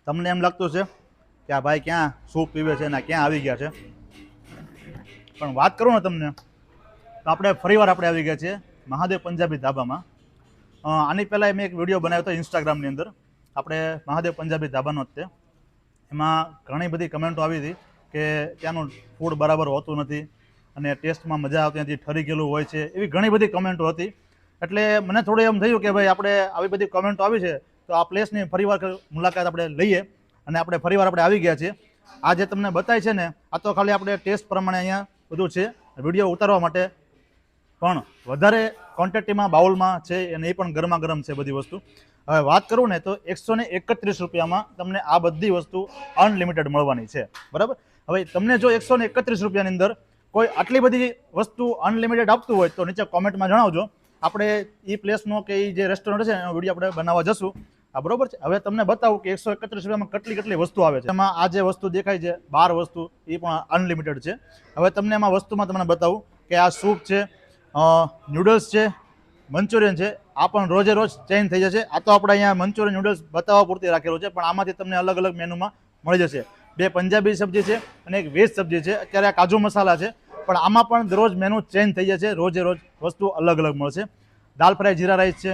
તમને એમ લાગતું છે કે આ ભાઈ ક્યાં સૂપ પીવે છે અને ક્યાં આવી ગયા છે, પણ વાત કરું ને તમને તો આપણે ફરીવાર આપણે આવી ગયા છીએ મહાદેવ પંજાબી ધાબામાં. આની પહેલાં મેં એક વિડીયો બનાવ્યો હતો ઇન્સ્ટાગ્રામની અંદર, આપણે મહાદેવ પંજાબી ધાબાનો જ તે. એમાં ઘણી બધી કમેન્ટો આવી હતી કે ત્યાંનું ફૂડ બરાબર હોતું નથી અને ટેસ્ટમાં મજા આવતી નથી, ઠરી ગયેલું હોય છે, એવી ઘણી બધી કમેન્ટો હતી. એટલે મને થોડું એમ થયું કે ભાઈ આપણે આવી બધી કમેન્ટો આવી છે તો આ પ્લેસની ફરીવાર મુલાકાત આપણે લઈએ અને આપણે ફરીવાર આપણે આવી ગયા છીએ. આ જે તમને બતાય છે ને આ તો ખાલી આપણે ટેસ્ટ પ્રમાણે અહીંયા બધું છે, વિડીયો ઉતારવા માટે, પણ વધારે ક્વોન્ટિટીમાં બાઉલમાં છે અને એ પણ ગરમા ગરમ છે બધી વસ્તુ. હવે વાત કરું ને તો 131 રૂપિયામાં તમને આ બધી વસ્તુ અનલિમિટેડ મળવાની છે, બરાબર. હવે તમને જો 131 રૂપિયાની અંદર કોઈ આટલી બધી વસ્તુ અનલિમિટેડ આપતું હોય તો નીચે કોમેન્ટમાં જણાવજો. આપણે એ પ્લેસનો કે એ જે રેસ્ટોરન્ટ છે એનો વિડીયો આપણે બનાવવા જશું. આ બરોબર છે. હવે તમને બતાવું કે 131 રૂપિયામાં કેટલી વસ્તુ આવે છે. એમાં આ જે વસ્તુ દેખાય છે 12 વસ્તુ એ પણ અનલિમિટેડ છે. હવે તમને એમાં વસ્તુમાં તમને બતાવું કે આ સૂપ છે, નૂડલ્સ છે, મંચુરિયન છે. આ પણ રોજે રોજ ચેન્જ થઈ જશે. આ તો આપણે અહીંયા મંચુરિયન નૂડલ્સ બતાવવા પૂરતી રાખેલું છે, પણ આમાંથી તમને અલગ અલગ મેનુમાં મળી જશે. 2 પંજાબી સબ્જી છે અને એક વેજ સબ્જી છે. અત્યારે આ કાજુ મસાલા છે, પણ આમાં પણ દરરોજ મેનુ ચેન્જ થઈ જશે. રોજે રોજ વસ્તુ અલગ અલગ મળશે. દાલ ફ્રાય જીરા રાઈસ છે,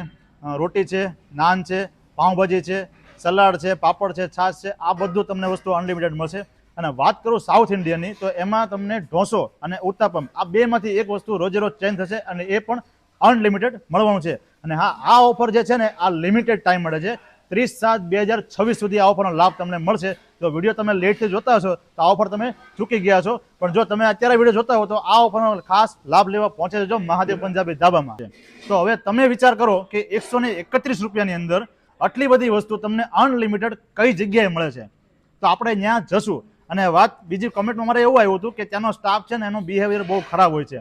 રોટી છે, નાન છે, પાઉંભાજી છે, સલાડ છે, પાપડ છે, છાશ છે. આ બધું તમને વસ્તુ અનલિમિટેડ મળશે. અને વાત કરું સાઉથ ઇન્ડિયનની તો એમાં તમને ઢોસો અને ઉત્તાપમ આ બેમાંથી એક વસ્તુ રોજે રોજ ચેન્જ થશે અને એ પણ અનલિમિટેડ મળવાનું છે. અને હા, આ ઓફર જે છે ને આ લિમિટેડ ટાઈમ મળે છે. 30/7/2026 સુધી આ ઓફરનો લાભ તમને મળશે. જો વિડીયો તમે લેટથી જોતા હશો તો આ ઓફર તમે ચૂકી ગયા છો, પણ જો તમે અત્યારે વિડીયો જોતા હો તો આ ઓફરનો ખાસ લાભ લેવા પહોંચે જજો મહાદેવ પંજાબી ધાબામાં. તો હવે તમે વિચાર કરો કે 131 રૂપિયાની અંદર આટલી બધી વસ્તુ તમને અનલિમિટેડ કઈ જગ્યાએ મળે છે. તો આપણે ત્યાં જશું. અને વાત બીજી કમેન્ટમાં મારે એવું આવ્યું હતું કે ત્યાંનો સ્ટાફ છે ને એનો બિહેવિયર બહુ ખરાબ હોય છે,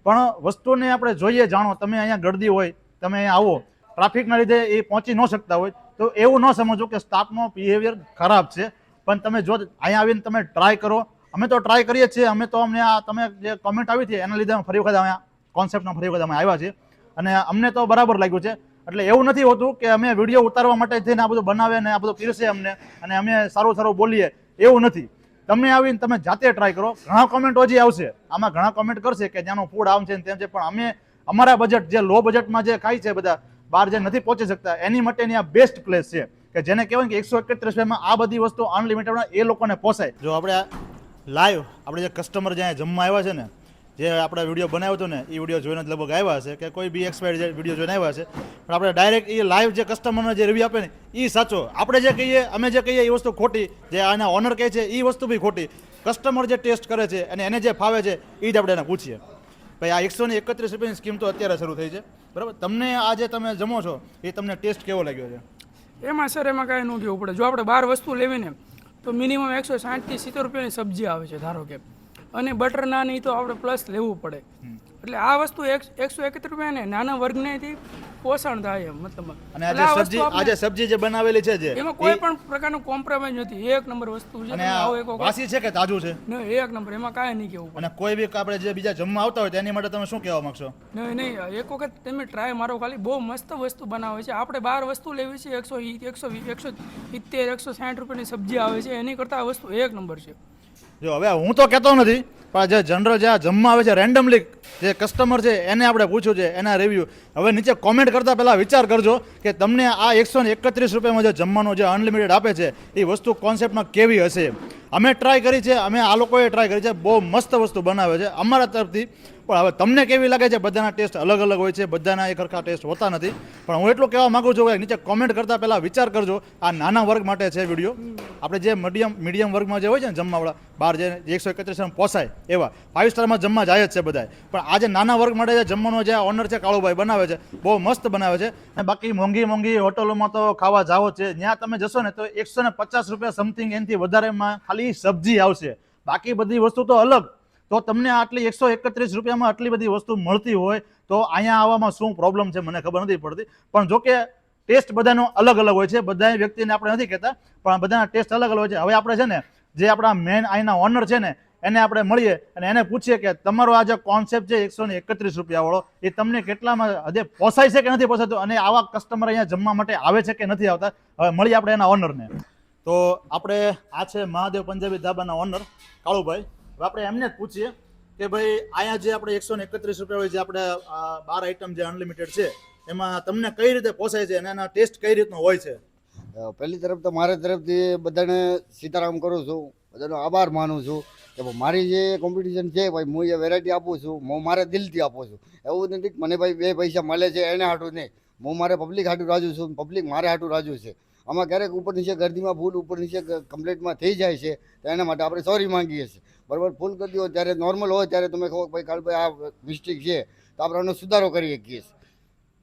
પણ વસ્તુને આપણે જોઈએ જાણો. તમે અહીંયા ગળદી હોય, તમે અહીંયા આવો, ટ્રાફિકના લીધે એ પહોંચી ન શકતા હોય તો એવું ન સમજો કે સ્ટાફનો બિહેવિયર ખરાબ છે. પણ તમે જો અહીંયા આવીને તમે ટ્રાય કરો, અમે તો ટ્રાય કરીએ છીએ. અમે તો અમને આ તમે જે કમેન્ટ આવી હતી એના લીધે ફરી વખત અહીંયા કોન્સેપ્ટમાં ફરી વખત અમે આવ્યા છીએ અને અમને તો બરાબર લાગ્યું છે. એટલે એવું નથી હોતું કે અમે વિડીયો ઉતારવા માટે થઈને આ બધું બનાવે ને આ બધું પીરસે અમને અને અમે સારું બોલીએ, એવું નથી. તમે આવીને તમે જાતે ટ્રાય કરો. ઘણા કોમેન્ટ હજી આવશે, આમાં ઘણા કોમેન્ટ કરશે કે ત્યાંનું ફૂડ આમ છે ને તેમ છે, પણ અમે અમારા બજેટ જે લો બજેટમાં જે ખાય છે બધા બહાર જે નથી પહોંચી શકતા એની માટેની આ બેસ્ટ પ્લેસ છે કે જેને કહેવાય કે 131 રૂપિયામાં આ બધી વસ્તુ અનલિમિટેડ એ લોકોને પોસાય. જો આપણે લાઈવ આપણે જે કસ્ટમર જ્યાં જમવા આવ્યા છે ને, જે આપણે વિડીયો બનાવ્યો હતો ને એ વિડીયો જોઈને લગભગ આવ્યા હશે કે કોઈ બી એક્સપાયર્ડ જે વિડીયો જોઈને આવ્યા છે, પણ આપણે ડાયરેક્ટ એ લાઈવ જે કસ્ટમરનો જે રિવ્યૂ આપે ને એ સાચો. આપણે જે કહીએ અમે જે કહીએ એ વસ્તુ ખોટી, જે આના ઓનર કહે છે એ વસ્તુ બી ખોટી. કસ્ટમર જે ટેસ્ટ કરે છે અને એને જે ફાવે છે એ જ આપણે એને પૂછીએ. ભાઈ આ 131 રૂપિયાની સ્કીમ તો અત્યારે શરૂ થઈ છે, બરાબર. તમને આ જે તમે જમો છો એ તમને ટેસ્ટ કેવો લાગ્યો છે? એમાં સર એમાં કાંઈ ન કહેવું પડે. જો આપણે 12 વસ્તુ લેવી ને તો મિનિમમ 160 થી 70 રૂપિયાની સબ્જી આવે છે ધારો કે, અને બટર નાન એ તો આપણે પ્લસ લેવું પડે. એટલે આ વસ્તુ 131 રૂપિયા ને નાના વર્ગનેથી પોષણ થાય એમ મતલબ. અને આ જે સબ્જી જે બનાવેલી છે જે એમાં કોઈ પણ પ્રકારનું કોમ્પ્રોમાઇઝ નથી. એક નંબર વસ્તુ છે. અને વાસી છે કે તાજું છે? નહીં, એક નંબર. એમાં કાંઈ નહીં કેવું. અને કોઈ બી આપણે જે બીજા જમવા આવતા હોય તેની માટે તમે શું કહેવા માંગશો? નહીં, એક વખત તમે ટ્રાય મારો. ખાલી બહુ મસ્ત વસ્તુ બનાવે છે. આપણે 12 વસ્તુ લેવી છે 170 160 રૂપિયાની સબ્જી આવે છે, એની કરતાં આ વસ્તુ એક નંબર છે. જો હવે હું તો કહેતો નથી, પણ જે જનરલ જ્યાં જમવા આવે છે રેન્ડમલી જે કસ્ટમર છે એને આપણે પૂછ્યું છે એના રિવ્યૂ. હવે નીચે કોમેન્ટ કરતા પહેલાં વિચાર કરજો કે તમને આ 131 રૂપિયામાં જે જમવાનું જે અનલિમિટેડ આપે છે એ વસ્તુ કોન્સેપ્ટમાં કેવી હશે. અમે ટ્રાય કરી છે, અમે આ લોકોએ ટ્રાય કરી છે, બહુ મસ્ત વસ્તુ બનાવે છે અમારા તરફથી. પણ હવે તમને કેવી લાગે છે? બધાના ટેસ્ટ અલગ અલગ હોય છે, બધાના એક સરખા ટેસ્ટ હોતા નથી. પણ હું એટલું કહેવા માગું છું કે નીચે કોમેન્ટ કરતાં પહેલાં વિચાર કરજો. આ નાના વર્ગ માટે છે વિડીયો. આપણે જે મીડિયમ વર્ગમાં જે હોય છે ને જમવાવાળા બહાર જે 131 પોસાય એવા 5 સ્ટારમાં જમવા જાય જ છે બધાય, પણ આ જે નાના વર્ગ માટે જે જમવાનો જે ઓનર છે કાળુભાઈ બનાવે છે બહુ મસ્ત બનાવે છે. અને બાકી મોંઘી હોટલોમાં તો ખાવા જાઓ છે, ત્યાં તમે જશો ને તો 150 રૂપિયા સમથિંગ એનાથી વધારેમાં ખાલી સબ્જી આવશે. બાકી બધી વસ્તુ તો અલગ. તો તમને આટલી 131 રૂપિયામાં આટલી બધી વસ્તુ મળતી હોય તો અહીંયા આવવામાં શું પ્રોબ્લેમ છે મને ખબર નથી પડતી. પણ જો કે ટેસ્ટ બધાનો અલગ અલગ હોય છે. બધા વ્યક્તિને આપણે નથી કહેતા, પણ બધાના ટેસ્ટ અલગ અલગ હોય છે. હવે આપણે છે ને જે આપણા મેન અહીંના ઓનર છે ને એને આપણે મળીએ અને એને પૂછીએ કે તમારો આ જે કોન્સેપ્ટ છે 131 રૂપિયાવાળો એ તમને કેટલામાં હદે પોસાય છે કે નથી પોસાતું, અને આવા કસ્ટમર અહીંયા જમવા માટે આવે છે કે નથી આવતા. હવે મળીએ આપણે એના ઓનરને. તો આપણે આ છે મહાદેવ પંજાબી ધાબાના ઓનર કાળુભાઈ. હવે આપણે એમને જ પૂછીએ કે ભાઈ અહીંયા જે આપણે 131 રૂપિયા હોય, જે આપણે 12 આઈટમ જે અનલિમિટેડ છે, એમાં તમને કઈ રીતે પોસાય છે અને એના ટેસ્ટ કઈ રીતનો હોય છે? પહેલી તરફ તો મારા તરફથી બધાને સીતારામ કરું છું, બધાનો આભાર માનું છું કે મારી જે કોમ્પિટિશન છે ભાઈ, હું એ વેરાયટી આપું છું, હું મારા દિલથી આપું છું. એવું નથી કે મને ભાઈ 2 પૈસા મળે છે એને હાટું નહીં, હું મારે પબ્લિક હાટું રાજુ છું, પબ્લિક મારે હાટું રાજુ છે. આમાં ક્યારેક ઉપર નીચે ગરદીમાં ભૂલ ઉપર નીચે કમ્પ્લેટમાં થઈ જાય છે, તો એના માટે આપણે સોરી માંગીએ છીએ. બરાબર, ફૂલ કરી દો ત્યારે નોર્મલ હોય ત્યારે તમે કહો ભાઈ કાળભાઈ આ મિસ્ટેક છે, તો આપણે એનો સુધારો કરી શકીએ છીએ.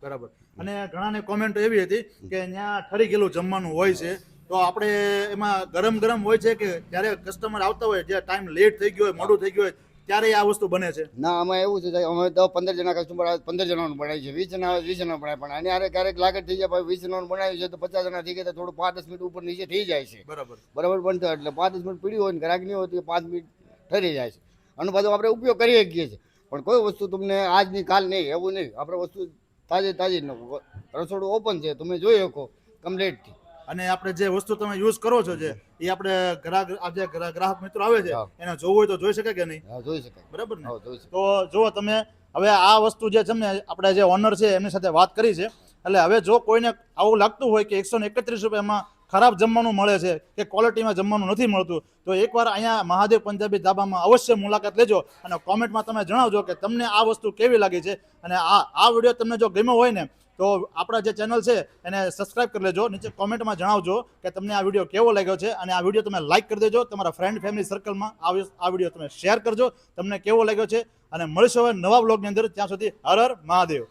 બરાબર. અને ઘણાની કોમેન્ટ એવી હતી કે ત્યાં ઠરી ગયેલું જમવાનું હોય છે, તો આપણે એમાં ગરમ ગરમ હોય છે કે જ્યારે કસ્ટમર આવતા હોય, જે ટાઈમ લેટ થઈ ગયો હોય, મોડું થઈ ગયું હોય, ત્યારે આ વસ્તુ બને છે? ના, આમાં એવું છે સાહેબ, અમે 10-15 જણા કસ્ટમર આવે, 15 જણાનું બનાવીએ છીએ, 20 જણા આવે 20 જણા બનાવે, પણ આની હારે ક્યારેક લાગે થઈ જાય ભાઈ 20 જણાનું બનાવ્યું છે તો 50 જણા થઈ ગયા, તો થોડું 5-10 મિનિટ ઉપર નીચે થઈ જાય છે. બરાબર. બરાબર બનતો એટલે 5-10 મિનિટ પીડી હોય ને ગ્રાહક નહીં હોય તો 5 મિનિટ ઠરી જાય છે. અને પાછું આપણે ઉપયોગ કરી શકીએ છીએ, પણ કોઈ વસ્તુ તમને આજની કાલ નહીં એવું નહીં, આપણે વસ્તુ તાજી રસોડું ઓપન છે, તમે જોઈ શકો કમ્પ્લીટથી. અને આપણે જે વસ્તુ તમે યુઝ કરો છો, જે એ આપણે ગ્રાહક મિત્રો આવે છે એને જોવું હોય તો જોઈ શકે કે નહીં? હા, જોઈ શકાય. બરાબર ને? હા, જોઈ શકાય. તો જુઓ તમે, હવે આ વસ્તુ જે છે ને, આપણે જે ઓનર છે એમની સાથે વાત કરી છે, એટલે હવે જો કોઈને આવું લાગતું હોય કે 131 રૂપિયામાં ખરાબ જમવાનું મળે છે કે ક્વોલિટીમાં જમવાનું નથી મળતું, તો એકવાર અહીંયા મહાદેવ પંજાબી ધાબામાં અવશ્ય મુલાકાત લેજો અને કોમેન્ટમાં તમે જણાવજો કે તમને આ વસ્તુ કેવી લાગી છે. અને આ વિડીયો તમને જો ગમ્યો હોય ને તો આપણા જે ચેનલ છે એને સબસ્ક્રાઇબ કરી લેજો. નીચે કોમેન્ટમાં જણાવજો કે તમને આ વિડીયો કેવો લાગ્યો છે, અને આ વિડીયો તમે લાઇક કરી દેજો, તમારા ફ્રેન્ડ ફેમિલી સર્કલમાં આ વિડીયો તમે શેર કરજો તમને કેવો લાગ્યો છે. અને મળીશું હવે નવા બ્લોગની અંદર. ત્યાં સુધી હર હર મહાદેવ.